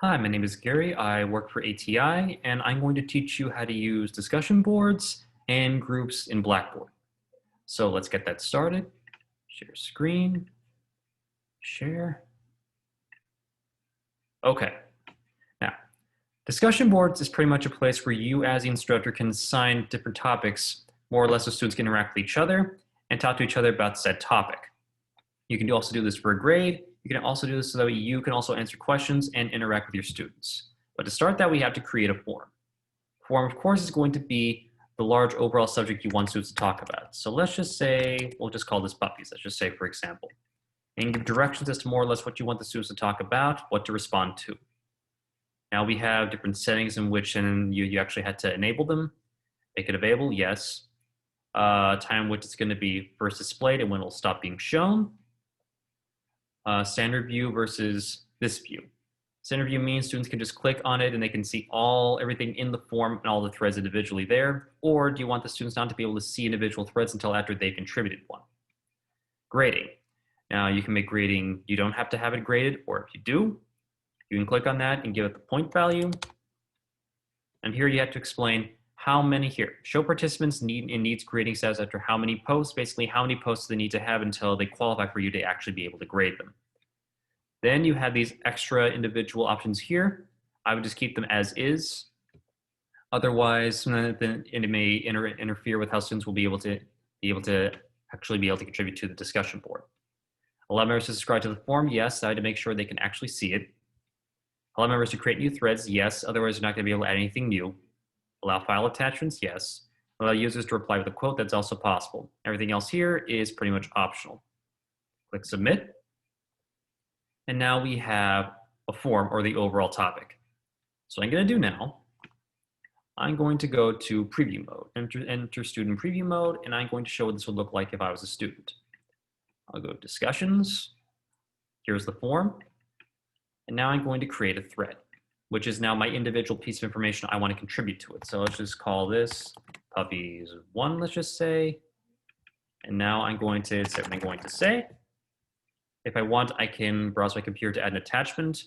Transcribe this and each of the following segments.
Hi, my name is Gary. I work for ATI, and I'm going to teach you how to use discussion boards and groups in Blackboard. So let's get that started. Share screen, share. Okay, now discussion boards is pretty much a place where you as the instructor can assign different topics, more or less so students can interact with each other and talk to each other about said topic. You can also do this for a grade. You can also do this so that you can also answer questions and interact with your students. But to start that, we have to create a form. Form, of course, is going to be the large overall subject you want students to talk about. So let's just say, we'll just call this puppies, let's just say, for example, and give directions as to more or less what you want the students to talk about, what to respond to. Now we have different settings in which you actually had to enable them. Make it available, yes. Time which it's going to be first displayed and when it'll stop being shown. Standard view versus this view. Standard view means students can just click on it and they can see everything in the form and all the threads individually there. Or do you want the students not to be able to see individual threads until after they've contributed one? Grading. Now you can make grading, you don't have to have it graded, or if you do, you can click on that and give it the point value. And here you have to explain how many here. Show participants needs grading status after how many posts, basically how many posts they need to have until they qualify for you to actually be able to grade them. Then you have these extra individual options here. I would just keep them as is. Otherwise, then it may interfere with how students will be able to contribute to the discussion board. Allow members to subscribe to the form, yes. I had to make sure they can actually see it. Allow members to create new threads, yes. Otherwise, they're not going to be able to add anything new. Allow file attachments, yes. Allow users to reply with a quote, that's also possible. Everything else here is pretty much optional. Click submit. And now we have a form or the overall topic. So what I'm going to do now, I'm going to go to preview mode, enter student preview mode, and I'm going to show what this would look like if I was a student. I'll go to discussions. Here's the form. And now I'm going to create a thread, which is now my individual piece of information I want to contribute to it. So let's just call this puppies 1, let's just say. And now I'm going to say what I'm going to say. If I want, I can browse my computer to add an attachment,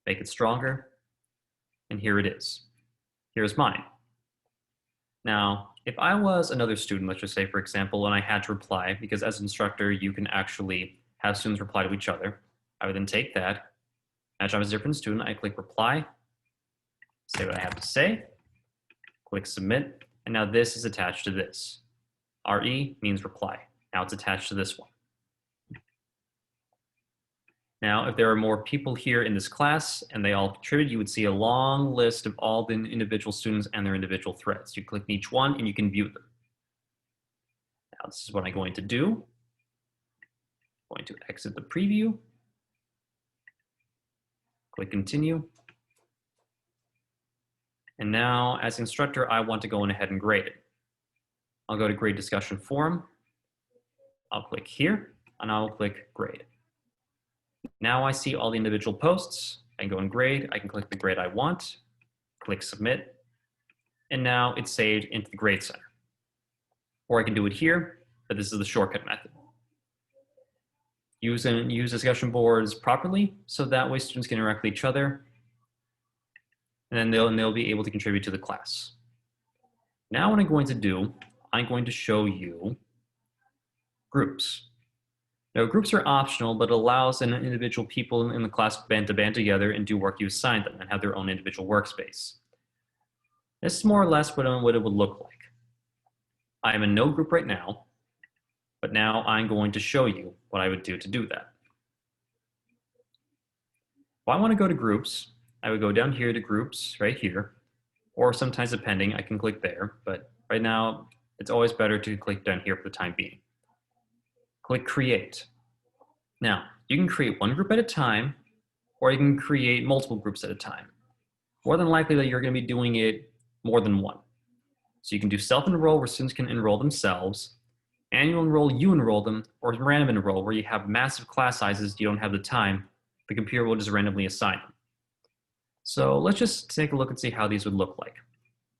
make it stronger, and here it is. Here's mine. Now, if I was another student, let's just say, for example, and I had to reply, because as an instructor, you can actually have students reply to each other. I would then take that, match up as a different student, I click reply, say what I have to say, click submit, and now this is attached to this. RE means reply. Now it's attached to this one. Now, if there are more people here in this class and they all contribute, you would see a long list of all the individual students and their individual threads. You click each one and you can view them. Now, this is what I'm going to do. I'm going to exit the preview. Click continue. And now, as instructor, I want to go ahead and grade it. I'll go to grade discussion forum. I'll click here and I'll click grade. Now I see all the individual posts. I can go and grade. I can click the grade I want, click submit, and now it's saved into the grade center. Or I can do it here, but this is the shortcut method. Use discussion boards properly, so that way students can interact with each other, and then they'll be able to contribute to the class. Now what I'm going to do, I'm going to show you groups. Now, groups are optional, but it allows an individual people in the class to band together and do work you assign them and have their own individual workspace. This is more or less what it would look like. I am in no group right now, but now I'm going to show you what I would do to do that. If I want to go to groups, I would go down here to groups right here, or sometimes depending, I can click there, but right now it's always better to click down here for the time being. Click create. Now, you can create one group at a time, or you can create multiple groups at a time. More than likely that you're going to be doing it more than one. So you can do self-enroll where students can enroll themselves, annual enroll, you enroll them, or random enroll where you have massive class sizes, you don't have the time, the computer will just randomly assign them. So let's just take a look and see how these would look like.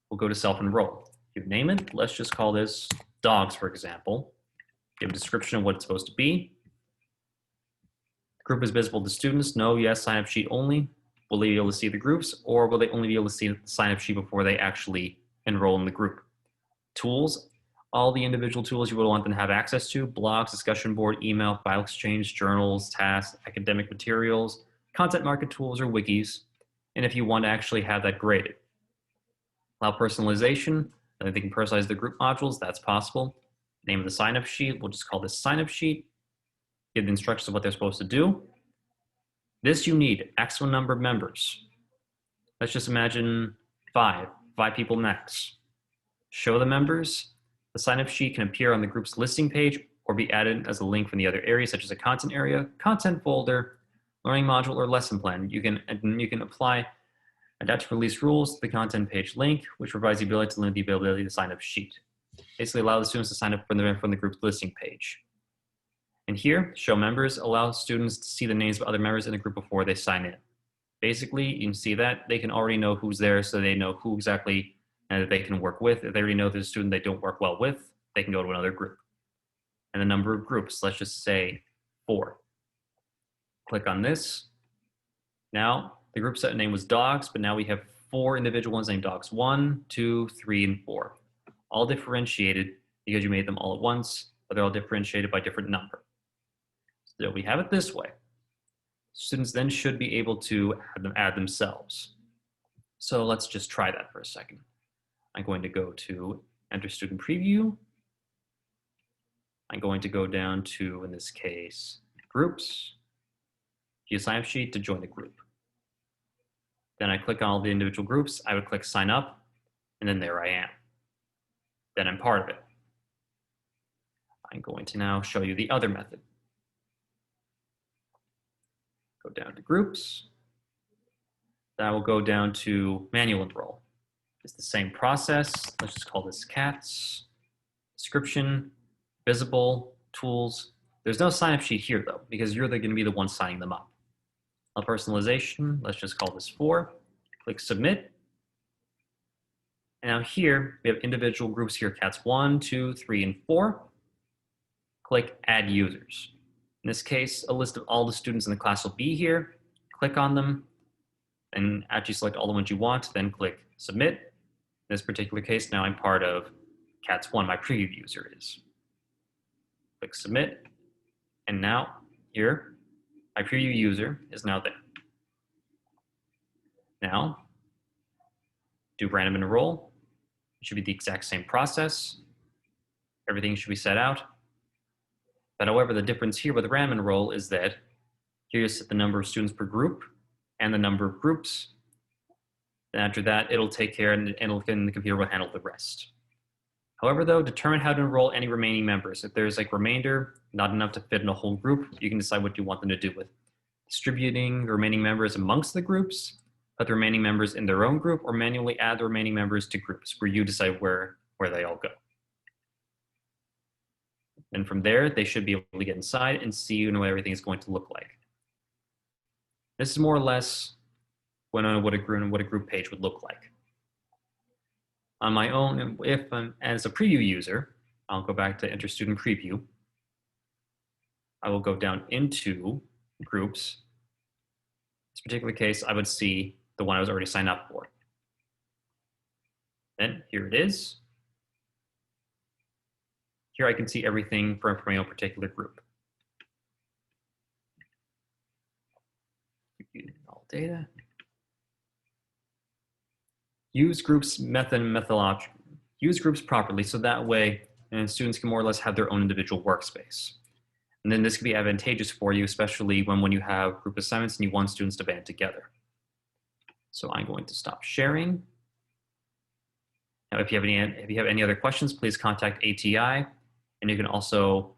We'll go to self-enroll. You name it, let's just call this dogs, for example. Give a description of what it's supposed to be. Group is visible to students, no, yes, sign up sheet only. Will they be able to see the groups, or will they only be able to see the sign-up sheet before they actually enroll in the group? Tools, all the individual tools you would want them to have access to: blogs, discussion board, email, file exchange, journals, tasks, academic materials, content market tools, or wikis. And if you want to actually have that graded. Allow personalization, they can personalize the group modules, that's possible. Name of the sign-up sheet, we'll just call this sign-up sheet. Give the instructions of what they're supposed to do. This you need, maximum number of members. Let's just imagine five people max. Show the members. The sign-up sheet can appear on the group's listing page or be added as a link from the other areas, such as a content area, content folder, learning module, or lesson plan. You can apply adapt to release rules to the content page link, which provides the ability to limit the availability of the sign-up sheet. Basically allow the students to sign up from the group's listing page. And here, show members, allow students to see the names of other members in the group before they sign in. Basically, you can see that they can already know who's there, so they know who exactly they can work with. If they already know there's a student they don't work well with, they can go to another group. And the number of groups, let's just say 4. Click on this. Now, the group set name was dogs, but now we have 4 individual ones named dogs: 1, 2, 3, and 4. All differentiated because you made them all at once, but they're all differentiated by different number. So we have it this way. Students then should be able to add themselves. So let's just try that for a second. I'm going to go to Enter Student Preview. I'm going to go down to, in this case, Groups. Use sign-up sheet to join the group. Then I click on all the individual groups. I would click Sign Up, and then there I am. Then I'm part of it. I'm going to now show you the other method. Go down to Groups. Then I will go down to Manual Enroll. It's the same process. Let's just call this Cats. Description, Visible, Tools. There's no sign-up sheet here, though, because you're going to be the one signing them up. Personalization, let's just call this 4. Click Submit. And now here, we have individual groups here, Cats 1, 2, 3, and 4. Click Add Users. In this case, a list of all the students in the class will be here. Click on them, and actually select all the ones you want, then click Submit. In this particular case, now I'm part of Cats 1, my preview user is. Click Submit, and now here, my preview user is now there. Now, do random enroll. It should be the exact same process. Everything should be set out. But however, the difference here with random enroll is that here you set the number of students per group and the number of groups. Then after that, it'll take care and the computer will handle the rest. However, though, determine how to enroll any remaining members. If there's like remainder, not enough to fit in a whole group, you can decide what you want them to do with distributing the remaining members amongst the groups, put the remaining members in their own group, or manually add the remaining members to groups where you decide where they all go. And from there, they should be able to get inside and see what everything is going to look like. This is more or less what a group page would look like. On my own, if I'm as a preview user, I'll go back to Enter Student Preview. I will go down into Groups. In this particular case, I would see the one I was already signed up for. Then here it is. Here I can see everything from my own particular group. All data. Use groups methodology. Use groups properly so that way students can more or less have their own individual workspace. And then this can be advantageous for you, especially when you have group assignments and you want students to band together. So I'm going to stop sharing. Now, if you have any other questions, please contact ATI, and you can also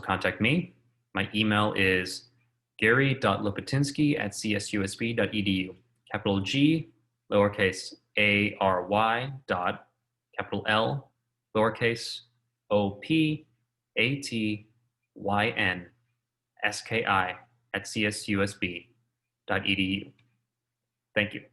contact me. My email is gary.lopatinsky@csusb.edu. Capital G, lowercase ARY, dot, capital L, lowercase OPATYNSKI@csusb.edu. Thank you.